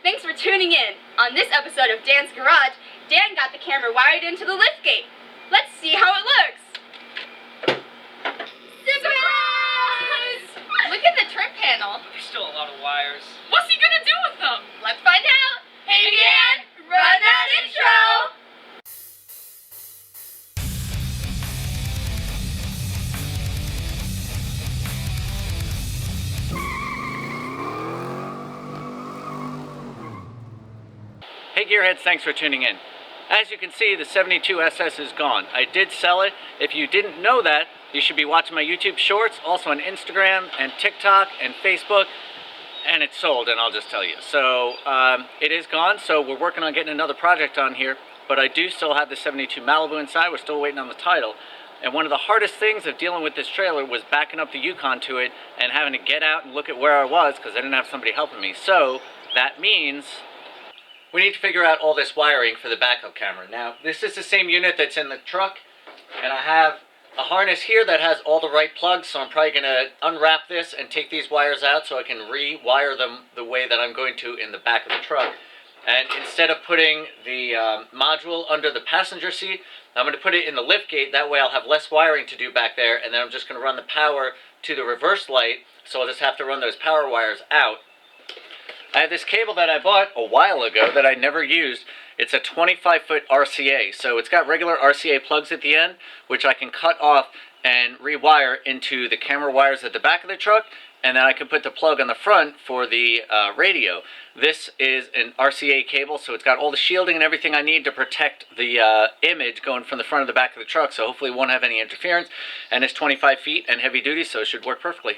Thanks for tuning in. On this episode of Dan's Garage, Dan got the camera wired into the liftgate. Let's see how it looks. Surprise! Look at the trim panel. There's still a lot of wires. What's he gonna do with them? Let's find out. Hey Dan, run that intro! Hey Gearheads, thanks for tuning in. As you can see, the 72 SS is gone. I did sell it. If you didn't know that, you should be watching my YouTube shorts, also on Instagram and TikTok and Facebook, and it's sold, and I'll just tell you. So it is gone, so we're working on getting another project on here, but I do still have the 72 Malibu inside. We're still waiting on the title. And one of the hardest things of dealing with this trailer was backing up the Yukon to it and having to get out and look at where I was because I didn't have somebody helping me. So that means we need to figure out all this wiring for the backup camera. Now, this is the same unit that's in the truck, and I have a harness here that has all the right plugs, so I'm probably going to unwrap this and take these wires out so I can rewire them the way that I'm going to in the back of the truck. And instead of putting the module under the passenger seat, I'm going to put it in the liftgate. That way I'll have less wiring to do back there, and then I'm just going to run the power to the reverse light, so I'll just have to run those power wires out. I have this cable that I bought a while ago that I never used. It's a 25-foot RCA, so it's got regular RCA plugs at the end, which I can cut off and rewire into the camera wires at the back of the truck, and then I can put the plug on the front for the radio. This is an RCA cable, so it's got all the shielding and everything I need to protect the image going from the front of the back of the truck, so hopefully it won't have any interference, and it's 25 feet and heavy duty, so it should work perfectly.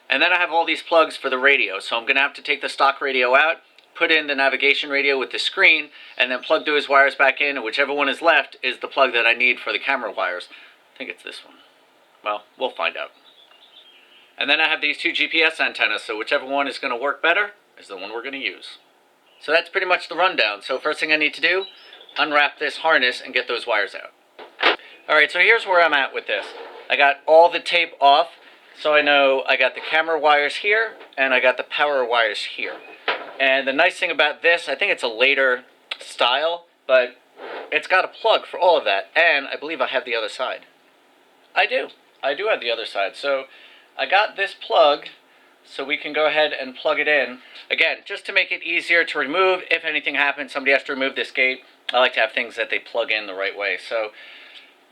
And then I have all these plugs for the radio, so I'm going to have to take the stock radio out, put in the navigation radio with the screen, and then plug those wires back in, and whichever one is left is the plug that I need for the camera wires. I think it's this one. Well, we'll find out. And then I have these two GPS antennas, so whichever one is going to work better is the one we're going to use. So that's pretty much the rundown. So first thing I need to do, unwrap this harness and get those wires out. Alright, so here's where I'm at with this. I got all the tape off. So I know I got the camera wires here, and I got the power wires here. And the nice thing about this, I think it's a later style, but it's got a plug for all of that. And I believe I have the other side. I do have the other side. So I got this plug, so we can go ahead and plug it in. Again, just to make it easier to remove. If anything happens, somebody has to remove this gate. I like to have things that they plug in the right way. So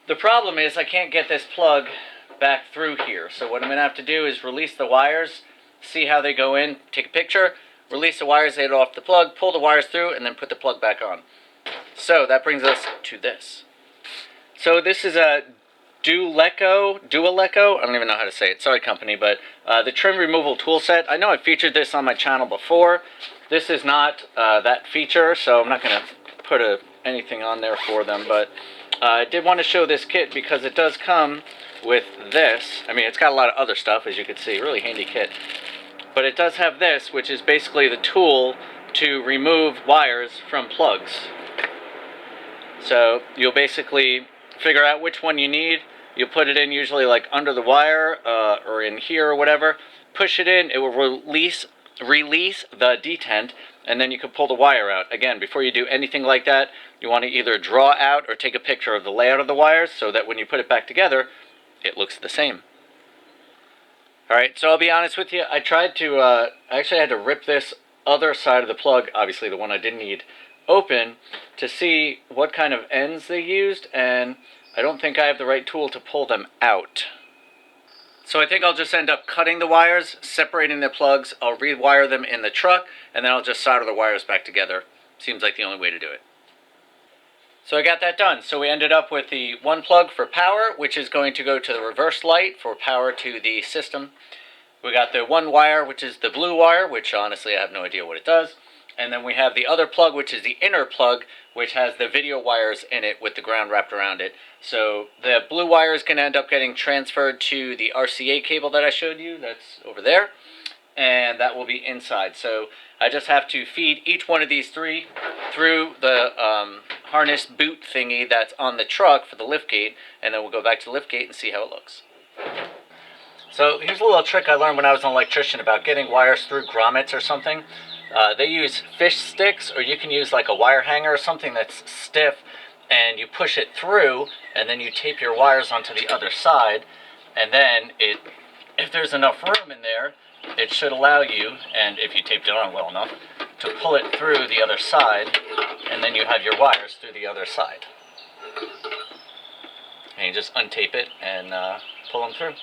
the problem is I can't get this plug back through here. So what I'm going to have to do is release the wires, see how they go in, take a picture, release the wires, get it off the plug, pull the wires through, and then put the plug back on. So that brings us to this. So this is a Dualeco, I don't even know how to say it, sorry company, but the trim removal tool set. I know I featured this on my channel before. This is not that feature, so I'm not going to put anything on there for them, but I did want to show this kit because it does come with this. I mean, it's got a lot of other stuff, as you can see, really handy kit. But it does have this, which is basically the tool to remove wires from plugs. So you'll basically figure out which one you need. You'll put it in usually like under the wire or in here or whatever. Push it in, it will release the detent, and then you can pull the wire out. Again, before you do anything like that, you want to either draw out or take a picture of the layout of the wires so that when you put it back together, it looks the same. Alright, so I'll be honest with you, I tried to, I actually had to rip this other side of the plug, obviously the one I didn't need, open to see what kind of ends they used, and I don't think I have the right tool to pull them out. So I think I'll just end up cutting the wires, separating the plugs, I'll rewire them in the truck, and then I'll just solder the wires back together. Seems like the only way to do it. So I got that done. So we ended up with the one plug for power, which is going to go to the reverse light for power to the system. We got the one wire, which is the blue wire, which honestly I have no idea what it does. And then we have the other plug, which is the inner plug, which has the video wires in it with the ground wrapped around it. So the blue wire is going to end up getting transferred to the RCA cable that I showed you. That's over there. And that will be inside. So I just have to feed each one of these three through the harness boot thingy that's on the truck for the liftgate, and then we'll go back to the liftgate and see how it looks. So here's a little trick I learned when I was an electrician about getting wires through grommets or something. They use fish sticks, or you can use like a wire hanger or something that's stiff, and you push it through, and then you tape your wires onto the other side, and then if there's enough room in there, it should allow you, and if you taped it on well enough, to pull it through the other side, and then you have your wires through the other side. And you just untape it and pull them through.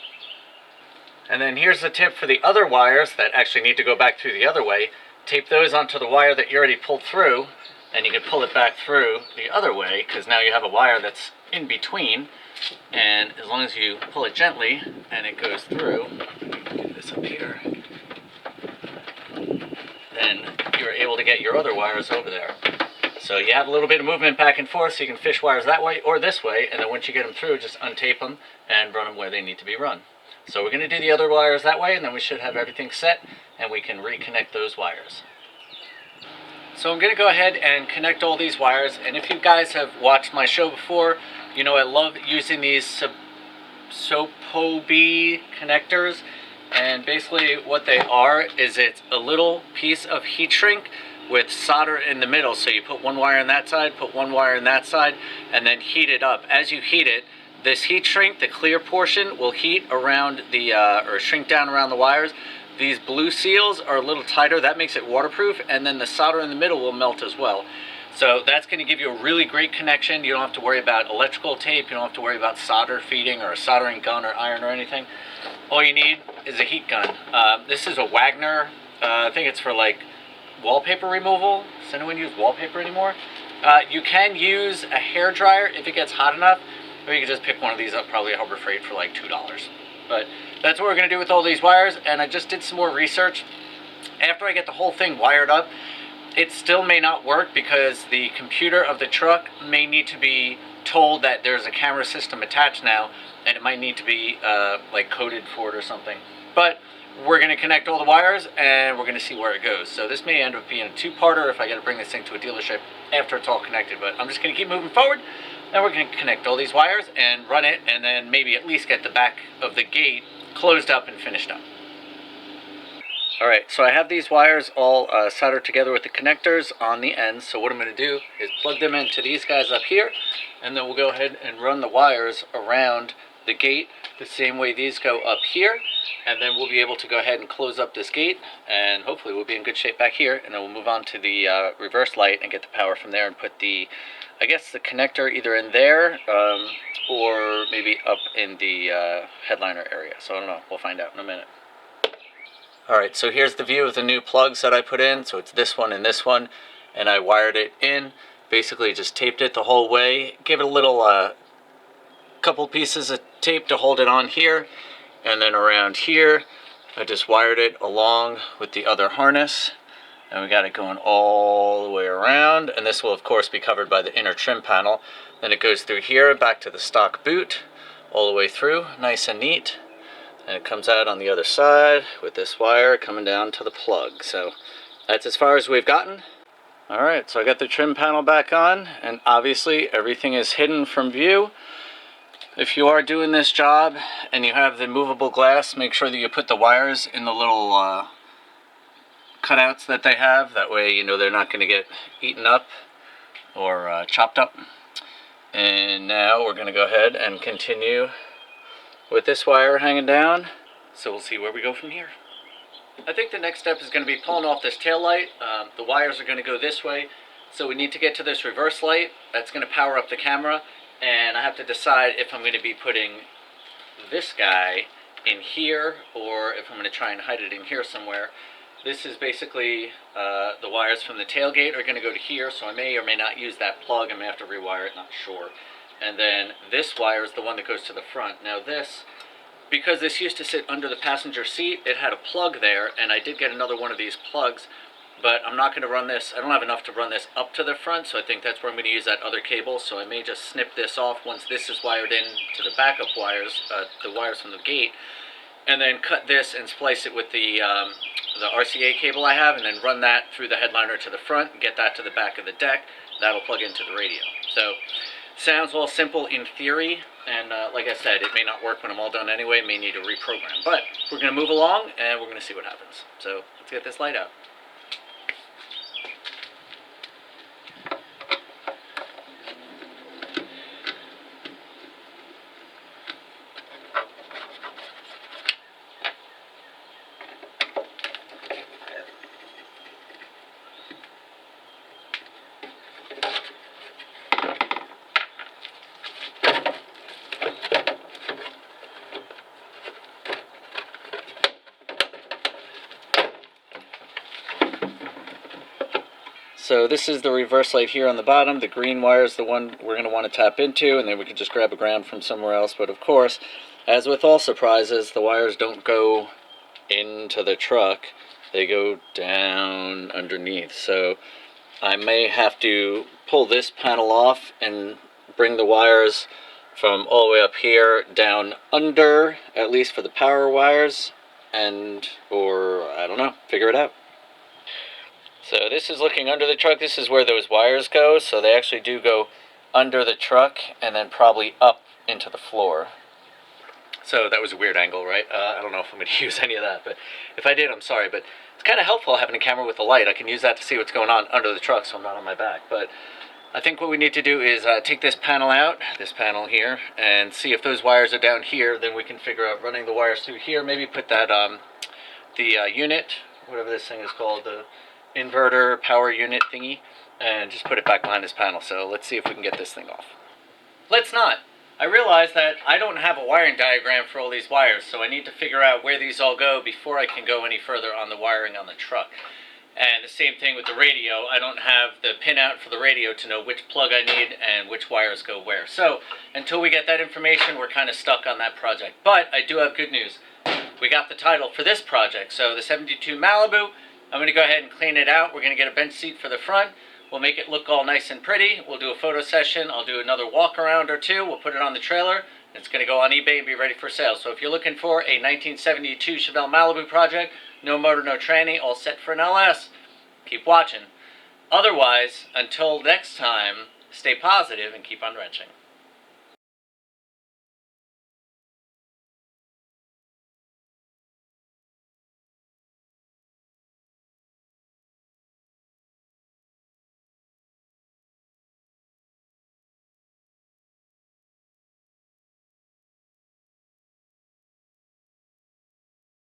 And then here's the tip for the other wires that actually need to go back through the other way. Tape those onto the wire that you already pulled through, and you can pull it back through the other way, because now you have a wire that's in between, and as long as you pull it gently and it goes through, get this up here, then you're able to get your other wires over there. So you have a little bit of movement back and forth, so you can fish wires that way or this way, and then once you get them through, just untape them and run them where they need to be run. So we're going to do the other wires that way, and then we should have everything set, and we can reconnect those wires. So I'm going to go ahead and connect all these wires, and if you guys have watched my show before, you know I love using these SOPOB connectors, and basically what they are is it's a little piece of heat shrink with solder in the middle. So you put one wire on that side, put one wire on that side, and then heat it up. As you heat it, this heat shrink, the clear portion, will heat around the, or shrink down around the wires. These blue seals are a little tighter, that makes it waterproof, and then the solder in the middle will melt as well. So that's going to give you a really great connection. You don't have to worry about electrical tape, you don't have to worry about solder feeding or a soldering gun or iron or anything. All you need is a heat gun. This is a Wagner, I think it's for like wallpaper removal. Does anyone use wallpaper anymore? You can use a hair dryer if it gets hot enough, or you can just pick one of these up, probably at Harbor Freight for like $2. But that's what we're going to do with all these wires, and I just did some more research. After I get the whole thing wired up, it still may not work because the computer of the truck may need to be told that there's a camera system attached now, and it might need to be like coded for it or something. But we're going to connect all the wires, and we're going to see where it goes. So this may end up being a two-parter if I got to bring this thing to a dealership after it's all connected. But I'm just going to keep moving forward, and we're going to connect all these wires and run it, and then maybe at least get the back of the gate closed up and finished up. Alright, so I have these wires all soldered together with the connectors on the ends. So what I'm going to do is plug them into these guys up here, and then we'll go ahead and run the wires around the gate the same way these go up here, and then we'll be able to go ahead and close up this gate, and hopefully we'll be in good shape back here, and then we'll move on to the reverse light and get the power from there and put the, I guess, the connector either in there or maybe up in the headliner area. So I don't know, we'll find out in a minute. Alright, so here's the view of the new plugs that I put in. So it's this one, and I wired it in. Basically just taped it the whole way, gave it a little couple pieces of tape to hold it on here, and then around here I just wired it along with the other harness, and we got it going all the way around, and this will of course be covered by the inner trim panel. Then it goes through here back to the stock boot all the way through, nice and neat, and it comes out on the other side with this wire coming down to the plug. So that's as far as we've gotten. Alright, so I got the trim panel back on, and obviously everything is hidden from view. If you are doing this job and you have the movable glass, make sure that you put the wires in the little cutouts that they have. That way you know they're not going to get eaten up or chopped up. And now we're going to go ahead and continue with this wire hanging down. So we'll see where we go from here. I think the next step is going to be pulling off this tail light. The wires are going to go this way, so we need to get to this reverse light. That's going to power up the camera. And I have to decide if I'm going to be putting this guy in here or if I'm going to try and hide it in here somewhere. This is basically the wires from the tailgate are going to go to here, so I may or may not use that plug. I may have to rewire it, not sure. And then this wire is the one that goes to the front. Now this, because this used to sit under the passenger seat, it had a plug there, and I did get another one of these plugs. But I'm not going to run this, I don't have enough to run this up to the front, so I think that's where I'm going to use that other cable. So I may just snip this off once this is wired in to the backup wires, the wires from the gate, and then cut this and splice it with the RCA cable I have, and then run that through the headliner to the front, get that to the back of the deck. That'll plug into the radio. So sounds all simple in theory, and like I said, it may not work when I'm all done anyway, may need to reprogram. But we're going to move along, and we're going to see what happens. So let's get this light out. So this is the reverse light here on the bottom. The green wire is the one we're going to want to tap into, and then we can just grab a ground from somewhere else. But of course, as with all surprises, the wires don't go into the truck. They go down underneath. So I may have to pull this panel off and bring the wires from all the way up here down under, at least for the power wires, or I don't know, figure it out. So this is looking under the truck. This is where those wires go. So they actually do go under the truck and then probably up into the floor. So that was a weird angle, right? I don't know if I'm going to use any of that, but if I did, I'm sorry. But it's kind of helpful having a camera with a light. I can use that to see what's going on under the truck so I'm not on my back. But I think what we need to do is take this panel out, this panel here, and see if those wires are down here. Then we can figure out running the wires through here. Maybe put that, unit, whatever this thing is called, the inverter power unit thingy, and just put it back behind this panel. So let's see if we can get this thing off. Let's not. I realize that I don't have a wiring diagram for all these wires, so I need to figure out where these all go before I can go any further on the wiring on the truck. And the same thing with the radio. I don't have the pinout for the radio to know which plug I need and which wires go where. So until we get that information, we're kind of stuck on that project. But I do have good news. We got the title for this project. So the 72 Malibu, I'm going to go ahead and clean it out. We're going to get a bench seat for the front. We'll make it look all nice and pretty. We'll do a photo session. I'll do another walk around or two. We'll put it on the trailer. It's going to go on eBay and be ready for sale. So if you're looking for a 1972 Chevelle Malibu project, no motor, no tranny, all set for an LS, keep watching. Otherwise, until next time, stay positive and keep on wrenching.